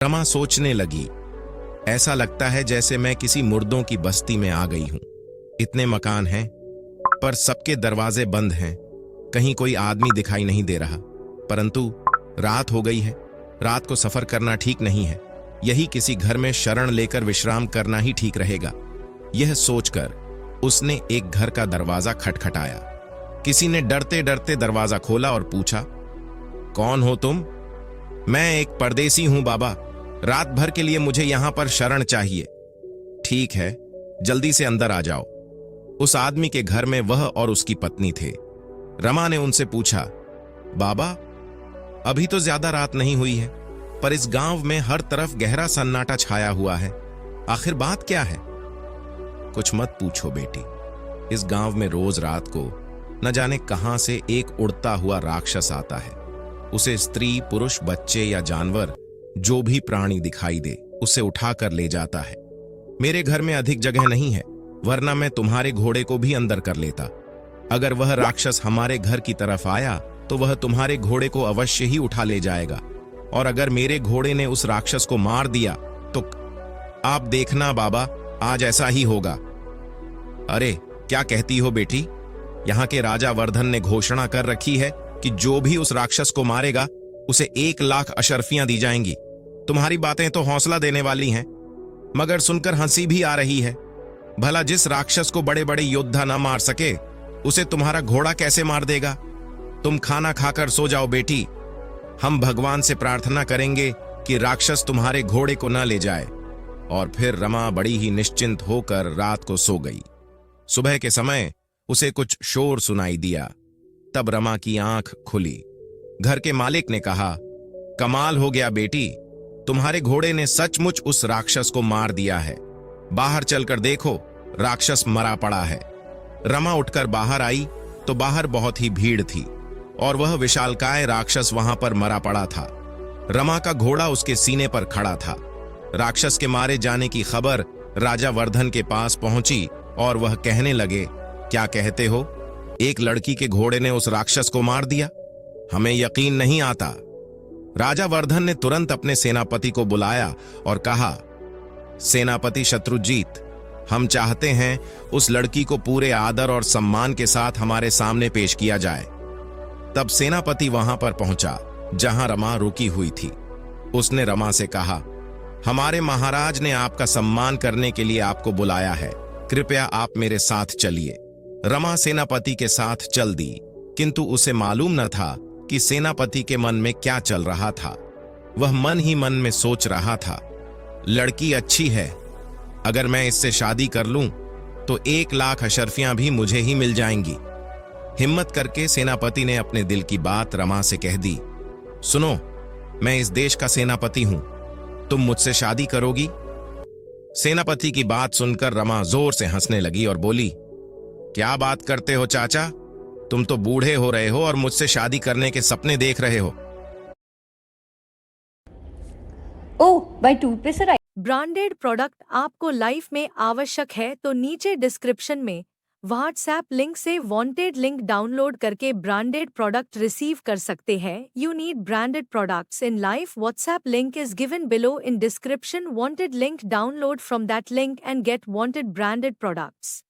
रमा सोचने लगी, ऐसा लगता है जैसे मैं किसी मुर्दों की बस्ती में आ गई हूं। इतने मकान हैं, पर सबके दरवाजे बंद हैं। कहीं कोई आदमी दिखाई नहीं दे रहा। परंतु रात हो गई है। रात को सफर करना ठीक नहीं है। यही किसी घर में शरण लेकर विश्राम करना ही ठीक रहेगा। यह सोचकर उसने एक घर का दरवाजा खटखटाया। किसी ने डरते डरते दरवाजा खोला और पूछा, कौन हो तुम? मैं एक परदेसी हूं बाबा। रात भर के लिए मुझे यहां पर शरण चाहिए। ठीक है, जल्दी से अंदर आ जाओ। उस आदमी के घर में वह और उसकी पत्नी थे। रमा ने उनसे पूछा, बाबा, अभी तो ज्यादा रात नहीं हुई है, पर इस गांव में हर तरफ गहरा सन्नाटा छाया हुआ है। आखिर बात क्या है? कुछ मत पूछो बेटी। इस गांव में रोज रात को न जाने कहां से एक उड़ता हुआ राक्षस आता है। उसे स्त्री, पुरुष, बच्चे या जानवर, जो भी प्राणी दिखाई दे, उसे उठाकर ले जाता है। मेरे घर में अधिक जगह नहीं है, वरना मैं तुम्हारे घोड़े को भी अंदर कर लेता। अगर वह राक्षस हमारे घर की तरफ आया तो वह तुम्हारे घोड़े को अवश्य ही उठा ले जाएगा, और अगर मेरे घोड़े ने उस राक्षस को मार दिया तो आप देखना बाबा, आज ऐसा ही होगा। अरे क्या कहती हो बेटी? यहाँ के राजा वर्धन ने घोषणा कर रखी है कि जो भी उस राक्षस को मारेगा उसे 1,00,000 अशर्फियां दी जाएंगी। तुम्हारी बातें तो हौसला देने वाली हैं, मगर सुनकर हंसी भी आ रही है। भला जिस राक्षस को बड़े बड़े योद्धा न मार सके, उसे तुम्हारा घोड़ा कैसे मार देगा? तुम खाना खाकर सो जाओ बेटी। हम भगवान से प्रार्थना करेंगे कि राक्षस तुम्हारे घोड़े को न ले जाए। और फिर रमा बड़ी ही निश्चिंत होकर रात को सो गई। सुबह के समय उसे कुछ शोर सुनाई दिया। तब रमा की आंख खुली। घर के मालिक ने कहा, कमाल हो गया बेटी, तुम्हारे घोड़े ने सचमुच उस राक्षस को मार दिया है। बाहर चलकर देखो, राक्षस मरा पड़ा है। रमा उठकर बाहर आई तो बाहर बहुत ही भीड़ थी और वह विशालकाय राक्षस वहां पर मरा पड़ा था। रमा का घोड़ा उसके सीने पर खड़ा था। राक्षस के मारे जाने की खबर राजा वर्धन के पास पहुंची और वह कहने लगे, क्या कहते हो? एक लड़की के घोड़े ने उस राक्षस को मार दिया? हमें यकीन नहीं आता। राजा वर्धन ने तुरंत अपने सेनापति को बुलाया और कहा, सेनापति शत्रुजीत, हम चाहते हैं उस लड़की को पूरे आदर और सम्मान के साथ हमारे सामने पेश किया जाए। तब सेनापति वहां पर पहुंचा जहां रमा रुकी हुई थी। उसने रमा से कहा, हमारे महाराज ने आपका सम्मान करने के लिए आपको बुलाया है, कृपया आप मेरे साथ चलिए। रमा सेनापति के साथ चल दी, किंतु उसे मालूम न था कि सेनापति के मन में क्या चल रहा था। वह मन ही मन में सोच रहा था, लड़की अच्छी है, अगर मैं इससे शादी कर लूं तो 1,00,000 अशर्फियां भी मुझे ही मिल जाएंगी। हिम्मत करके सेनापति ने अपने दिल की बात रमा से कह दी, सुनो, मैं इस देश का सेनापति हूं, तुम मुझसे शादी करोगी? सेनापति की बात सुनकर रमा जोर से हंसने लगी और बोली, क्या बात करते हो चाचा, तुम तो बूढ़े हो रहे हो और मुझसे शादी करने के सपने देख रहे हो। Oh, buy toothpaste. Branded product आपको लाइफ में आवश्यक है तो नीचे डिस्क्रिप्शन में व्हाट्सएप लिंक से वांटेड लिंक डाउनलोड करके ब्रांडेड प्रोडक्ट रिसीव कर सकते हैं। You need branded products in life, WhatsApp link is given below in description. Wanted link, download from that link and get wanted branded products.